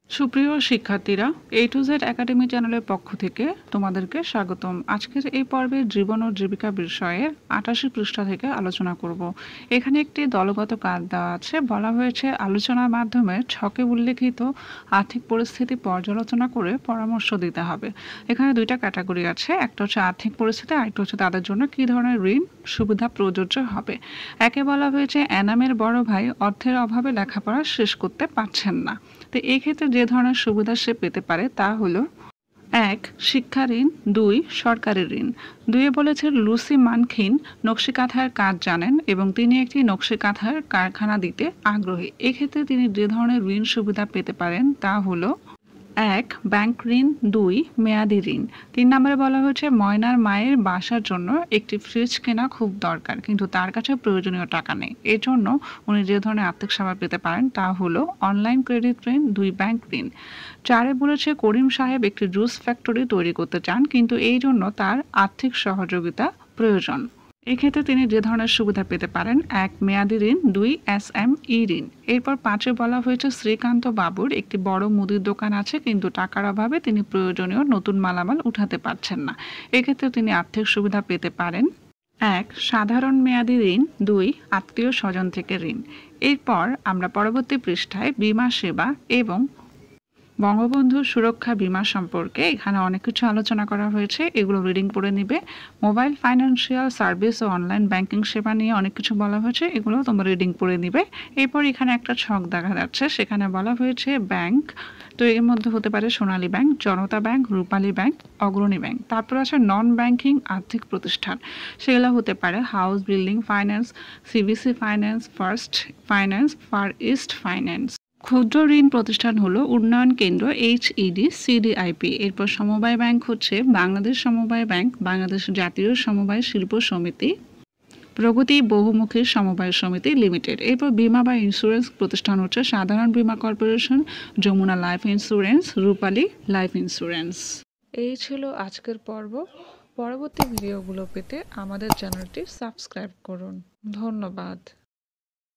সুপ্রিয় শিক্ষার্থীরা, এ to Z academy চ্যানেলের পক্ষ থেকে তোমাদেরকে স্বাগতম। আজকের এই পর্বে জীবন ও জীবিকা বিষয়ের ৮৮ পৃষ্ঠা থেকে আলোচনা করব। এখানে একটি দলগত কাজ দেওয়া আছে। বলা হয়েছে আলোচনার মাধ্যমে ছকে উল্লেখিত আর্থিক পরিস্থিতি পর্যালোচনা করে পরামর্শ দিতে হবে। এখানে দুইটা ক্যাটাগরি আছে, একটা হচ্ছে আর্থিক পরিস্থিতি, আরেকটা হচ্ছে তাদের জন্য কী ধরনের ঋণ সুবিধা প্রযোজ্য হবে। একে বলা হয়েছে এনামের বড় ভাই অর্থের অভাবে লেখাপড়া শেষ করতে পারছেন না। তো এই ক্ষেত্রে যে ধরনের সুবিধা সে পেতে পারে তা হলো ১. শিক্ষা ঋণ, ২. সরকারি ঋণ। ২-এ বলেছে লুসি মানখিন নকশি কাঁথার কাজ জানেন এবং তিনি একটি নকশি কাঁথার কারখানা দিতে আগ্রহী। এক্ষেত্রে তিনি যে ধরনের ঋণ সুবিধা পেতে পারেন তা হলো ১. ব্যাংক ঋণ, ২. মেয়াদি ঋণ। ৩ নম্বরে বলা হয়েছে ময়নার মায়ের বাসার জন্য একটি ফ্রিজ কেনা খুব দরকার, কিন্তু তার কাছে প্রয়োজনীয় টাকা নেই। এর জন্য উনি যে ধরনের আর্থিক সেবা পেতে পারেন তা হলো অনলাইন ক্রেডিট ঋণ, ২ ব্যাংক ঋণ। ৪-এ বলেছে করিম সাহেব একটি জুস ফ্যাক্টরি তৈরি করতে চান, কিন্তু এই জন্য তার আর্থিক সহযোগিতা প্রয়োজন। এক্ষেত্রে তিনি যে ধরনের সুবিধা পেতে পারেন ১. মেয়াদি ঋণ, ২. SME ঋণ। এরপর ৫-এ বলা হয়েছে শ্রীকান্ত বাবুর একটি বড় মুদির দোকান আছে, কিন্তু টাকার অভাবে তিনি প্রয়োজনীয় নতুন মালামাল উঠাতে পারছেন না। এক্ষেত্রে তিনি আর্থিক সুবিধা পেতে পারেন ১. সাধারণ মেয়াদি ঋণ, ২. আত্মীয় স্বজন থেকে ঋণ। এরপর আমরা পরবর্তী পৃষ্ঠায় বীমা সেবা এবং বঙ্গবন্ধু সুরক্ষা বীমা সম্পর্কে এখানে অনেক কিছু আলোচনা করা হয়েছে, এগুলো রিডিং করে নিবে। মোবাইল ফাইন্যান্সিয়াল সার্ভিস ও অনলাইন ব্যাংকিং সেবা নিয়ে অনেক কিছু বলা হয়েছে, এগুলো তোমরা রিডিং করে নিবে। এরপর এখানে একটা ছক দেখা যাচ্ছে, সেখানে বলা হয়েছে ব্যাংক। তো এর মধ্যে হতে পারে Sonali bank, Janata bank, Rupali bank, Agrani bank. তারপর আছে নন ব্যাংকিং আর্থিক প্রতিষ্ঠান, সেগুলো হতে পারে house building finance, CBC finance, first finance, far east finance. ক্ষুদ্র ঋণ প্রতিষ্ঠান হলো উন্নয়ন কেন্দ্র, HED, CDIP। এরপর সমবায় ব্যাংক হচ্ছে বাংলাদেশ সমবায় ব্যাংক, বাংলাদেশ জাতীয় সমবায় শিল্প সমিতি, প্রগতি বহুমুখী সমবায় সমিতি লিমিটেড। এরপর বীমা বা ইন্স্যুরেন্স প্রতিষ্ঠান হচ্ছে সাধারণ বীমা কর্পোরেশন, যমুনা লাইফ ইন্স্যুরেন্স, রূপালী লাইফ ইন্স্যুরেন্স। এই ছিল আজকের পর্ব। পরবর্তী ভিডিওগুলো পেতে আমাদের চ্যানেলটি সাবস্ক্রাইব করুন। ধন্যবাদ।